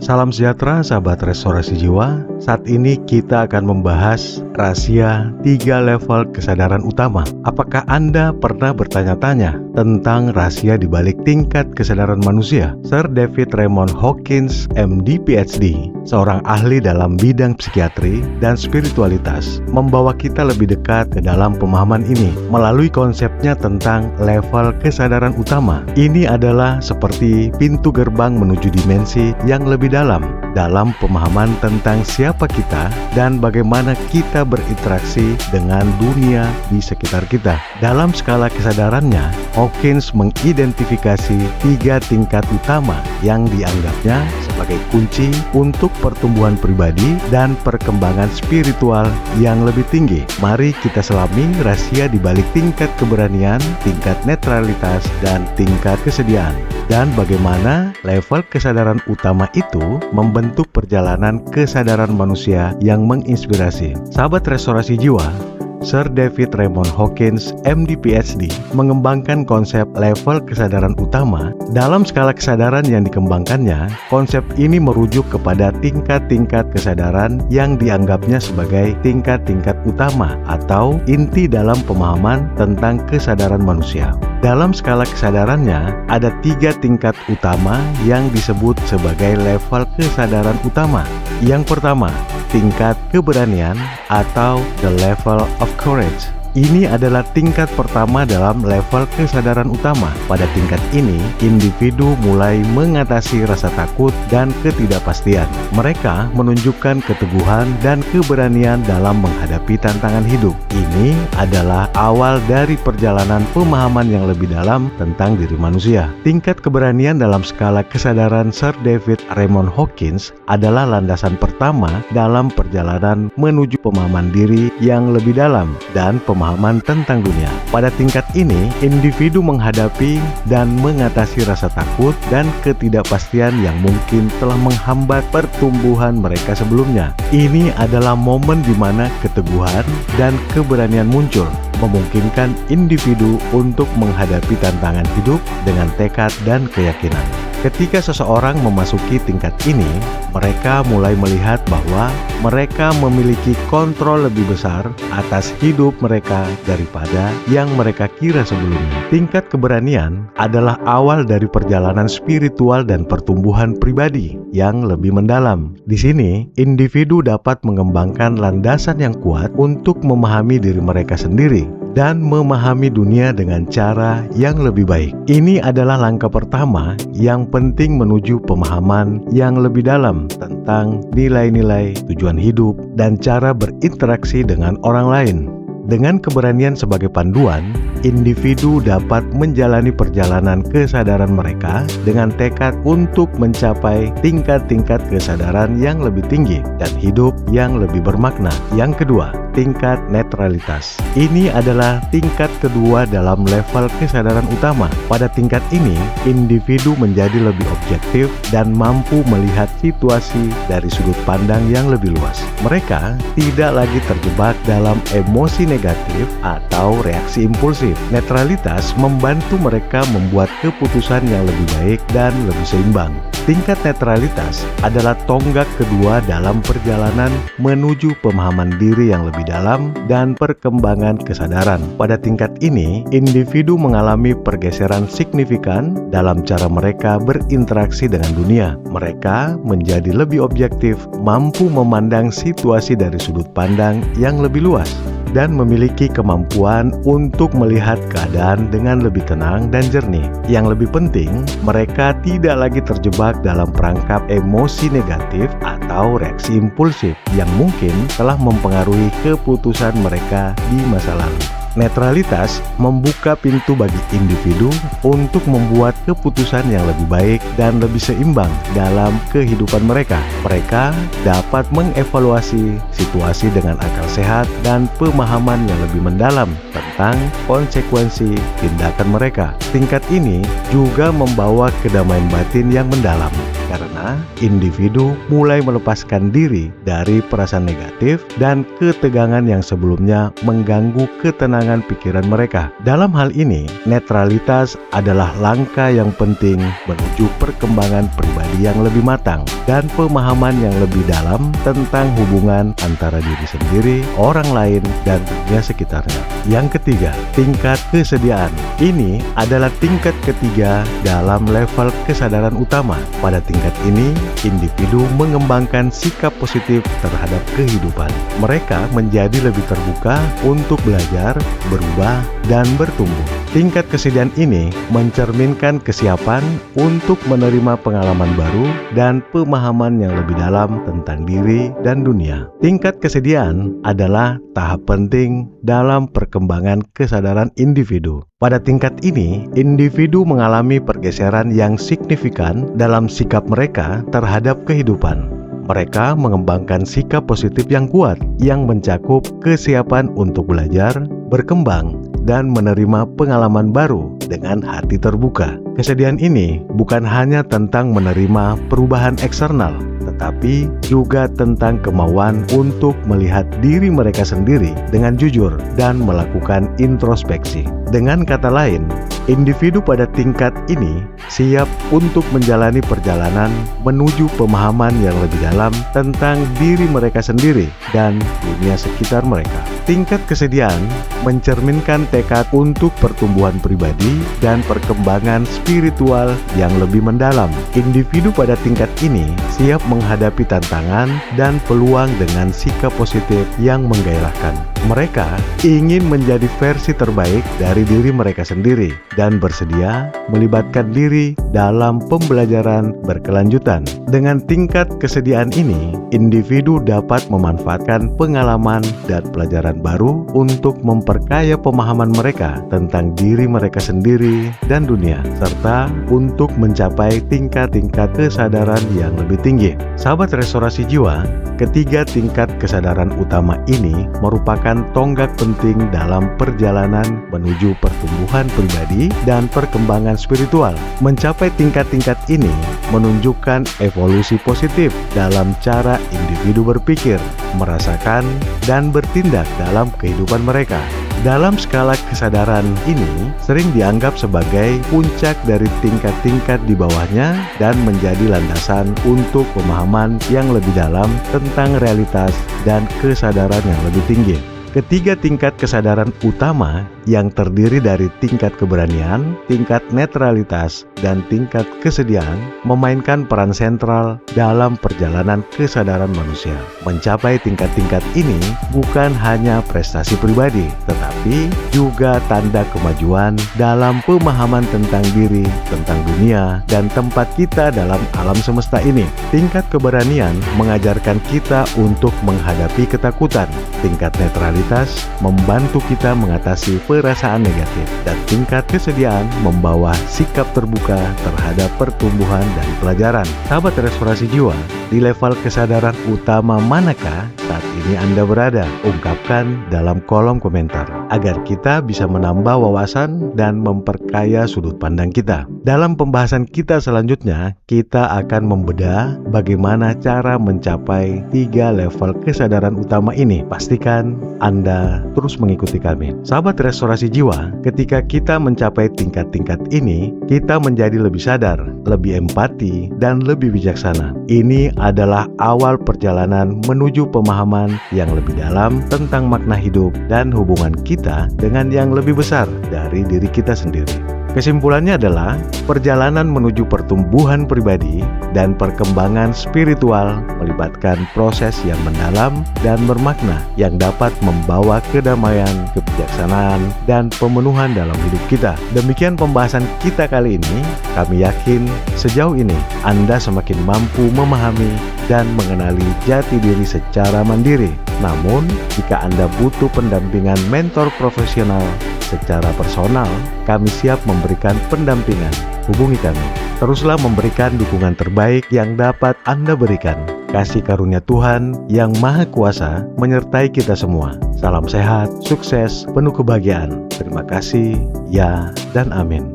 Salam sejahtera sahabat restorasi jiwa. Saat ini kita akan membahas rahasia 3 level kesadaran utama. Apakah Anda pernah bertanya-tanya tentang rahasia di balik tingkat kesadaran manusia? Sir David Raymond Hawkins, MD PhD, seorang ahli dalam bidang psikiatri dan spiritualitas, membawa kita lebih dekat ke dalam pemahaman ini melalui konsepnya tentang level kesadaran utama. Ini adalah seperti pintu gerbang menuju dimensi yang lebih dalam pemahaman tentang siapa kita dan bagaimana kita berinteraksi dengan dunia di sekitar kita. Dalam skala kesadarannya, Hawkins mengidentifikasi 3 tingkat utama yang dianggapnya sebagai kunci untuk pertumbuhan pribadi dan perkembangan spiritual yang lebih tinggi. Mari kita selami rahasia di balik tingkat keberanian, tingkat netralitas, dan tingkat kesediaan, dan bagaimana level kesadaran utama itu membentuk perjalanan kesadaran manusia yang menginspirasi. Sahabat restorasi jiwa, Sir David Raymond Hawkins, MD PhD, mengembangkan konsep level kesadaran utama. Dalam skala kesadaran yang dikembangkannya, konsep ini merujuk kepada tingkat-tingkat kesadaran yang dianggapnya sebagai tingkat-tingkat utama atau inti dalam pemahaman tentang kesadaran manusia. Dalam skala kesadarannya, ada 3 tingkat utama yang disebut sebagai level kesadaran utama. Yang pertama, tingkat keberanian atau the level of courage. Ini adalah tingkat pertama dalam level kesadaran utama. Pada tingkat ini, individu mulai mengatasi rasa takut dan ketidakpastian. Mereka menunjukkan keteguhan dan keberanian dalam menghadapi tantangan hidup. Ini adalah awal dari perjalanan pemahaman yang lebih dalam tentang diri manusia. Tingkat keberanian dalam skala kesadaran Sir David Raymond Hawkins adalah landasan pertama dalam perjalanan menuju pemahaman diri yang lebih dalam dan pemahaman tentang dunia. Pada tingkat ini, individu menghadapi dan mengatasi rasa takut dan ketidakpastian yang mungkin telah menghambat pertumbuhan mereka sebelumnya. Ini adalah momen di mana keteguhan dan keberanian muncul, memungkinkan individu untuk menghadapi tantangan hidup dengan tekad dan keyakinan. Ketika seseorang memasuki tingkat ini, mereka mulai melihat bahwa mereka memiliki kontrol lebih besar atas hidup mereka daripada yang mereka kira sebelumnya. Tingkat keberanian adalah awal dari perjalanan spiritual dan pertumbuhan pribadi yang lebih mendalam. Di sini, individu dapat mengembangkan landasan yang kuat untuk memahami diri mereka sendiri dan memahami dunia dengan cara yang lebih baik. Ini adalah langkah pertama yang penting menuju pemahaman yang lebih dalam tentang nilai-nilai, tujuan hidup, dan cara berinteraksi dengan orang lain. Dengan keberanian sebagai panduan, individu dapat menjalani perjalanan kesadaran mereka dengan tekad untuk mencapai tingkat-tingkat kesadaran yang lebih tinggi dan hidup yang lebih bermakna. Yang kedua, tingkat netralitas. Ini adalah tingkat kedua dalam level kesadaran utama. Pada tingkat ini, individu menjadi lebih objektif dan mampu melihat situasi dari sudut pandang yang lebih luas. Mereka tidak lagi terjebak dalam emosi negatif atau reaksi impulsif. Netralitas membantu mereka membuat keputusan yang lebih baik dan lebih seimbang. Tingkat netralitas adalah tonggak kedua dalam perjalanan menuju pemahaman diri yang lebih dalam dan perkembangan kesadaran. Pada tingkat ini, individu mengalami pergeseran signifikan dalam cara mereka berinteraksi dengan dunia. Mereka menjadi lebih objektif, mampu memandang situasi dari sudut pandang yang lebih luas, dan memiliki kemampuan untuk melihat keadaan dengan lebih tenang dan jernih. Yang lebih penting, mereka tidak lagi terjebak dalam perangkap emosi negatif atau reaksi impulsif yang mungkin telah mempengaruhi keputusan mereka di masa lalu. Netralitas membuka pintu bagi individu untuk membuat keputusan yang lebih baik dan lebih seimbang dalam kehidupan mereka. Mereka dapat mengevaluasi situasi dengan akal sehat dan pemahaman yang lebih mendalam tentang konsekuensi tindakan mereka. Tingkat ini juga membawa kedamaian batin yang mendalam. karena individu mulai melepaskan diri dari perasaan negatif dan ketegangan yang sebelumnya mengganggu ketenangan pikiran mereka. Dalam hal ini, netralitas adalah langkah yang penting menuju perkembangan pribadi yang lebih matang dan pemahaman yang lebih dalam tentang hubungan antara diri sendiri, orang lain, dan dunia sekitarnya. Yang ketiga, tingkat kesediaan. Ini adalah tingkat ketiga dalam level kesadaran utama. Pada tingkat ini, individu mengembangkan sikap positif terhadap kehidupan. Mereka menjadi lebih terbuka untuk belajar, berubah, dan bertumbuh. Tingkat kesediaan ini mencerminkan kesiapan untuk menerima pengalaman baru dan pemahaman yang lebih dalam tentang diri dan dunia. Tingkat kesediaan adalah tahap penting dalam perkembangan kesadaran individu. Pada tingkat ini, individu mengalami pergeseran yang signifikan dalam sikap mereka terhadap kehidupan. Mereka mengembangkan sikap positif yang kuat yang mencakup kesiapan untuk belajar, berkembang, dan menerima pengalaman baru dengan hati terbuka. Kesediaan ini bukan hanya tentang menerima perubahan eksternal, tetapi juga tentang kemauan untuk melihat diri mereka sendiri dengan jujur dan melakukan introspeksi. Dengan kata lain, individu pada tingkat ini siap untuk menjalani perjalanan menuju pemahaman yang lebih dalam tentang diri mereka sendiri dan dunia sekitar mereka. Tingkat kesediaan mencerminkan tekad untuk pertumbuhan pribadi dan perkembangan spiritual yang lebih mendalam. Individu pada tingkat ini siap menghadapi tantangan dan peluang dengan sikap positif yang menggairahkan. Mereka ingin menjadi versi terbaik dari diri mereka sendiri dan bersedia melibatkan diri dalam pembelajaran berkelanjutan. Dengan tingkat kesediaan ini, individu dapat memanfaatkan pengalaman dan pelajaran baru untuk memperkaya pemahaman mereka tentang diri mereka sendiri dan dunia, serta untuk mencapai tingkat-tingkat kesadaran yang lebih tinggi. Sahabat Restorasi Jiwa, ketiga tingkat kesadaran utama ini merupakan tonggak penting dalam perjalanan menuju pertumbuhan pribadi dan perkembangan spiritual. Mencapai tingkat-tingkat ini menunjukkan evolusi positif dalam cara individu berpikir, merasakan, dan bertindak dalam kehidupan mereka. Dalam skala kesadaran ini sering dianggap sebagai puncak dari tingkat-tingkat di bawahnya dan menjadi landasan untuk pemahaman yang lebih dalam tentang realitas dan kesadaran yang lebih tinggi. Ketiga tingkat kesadaran utama yang terdiri dari tingkat keberanian, tingkat netralitas, dan tingkat kesediaan memainkan peran sentral dalam perjalanan kesadaran manusia. Mencapai tingkat-tingkat ini bukan hanya prestasi pribadi, tetapi juga tanda kemajuan dalam pemahaman tentang diri, tentang dunia, dan tempat kita dalam alam semesta ini. Tingkat keberanian mengajarkan kita untuk menghadapi ketakutan. Tingkat netralitas membantu kita mengatasi perasaan negatif, dan tingkat kesediaan membawa sikap terbuka terhadap pertumbuhan dan pelajaran. Sahabat Restorasi Jiwa, di level kesadaran utama manakah saat ini Anda berada? Ungkapkan dalam kolom komentar agar kita bisa menambah wawasan dan memperkaya sudut pandang kita. Dalam pembahasan kita selanjutnya, kita akan membedah bagaimana cara mencapai 3 level kesadaran utama ini. Pastikan Anda terus mengikuti kami. Sahabat Restorasi Jiwa, ketika kita mencapai tingkat-tingkat ini, kita menjadi lebih sadar, lebih empati, dan lebih bijaksana. Ini adalah awal perjalanan menuju pemahaman yang lebih dalam tentang makna hidup dan hubungan kita dengan yang lebih besar dari diri kita sendiri. Kesimpulannya adalah perjalanan menuju pertumbuhan pribadi dan perkembangan spiritual melibatkan proses yang mendalam dan bermakna yang dapat membawa kedamaian, kebijaksanaan, dan pemenuhan dalam hidup kita. Demikian pembahasan kita kali ini. Kami yakin sejauh ini Anda semakin mampu memahami dan mengenali jati diri secara mandiri. Namun, jika Anda butuh pendampingan mentor profesional secara personal, kami siap memberikan pendampingan. Hubungi kami. Teruslah memberikan dukungan terbaik yang dapat Anda berikan. Kasih karunia Tuhan yang Maha Kuasa menyertai kita semua. Salam sehat, sukses, penuh kebahagiaan. Terima kasih, ya dan amin.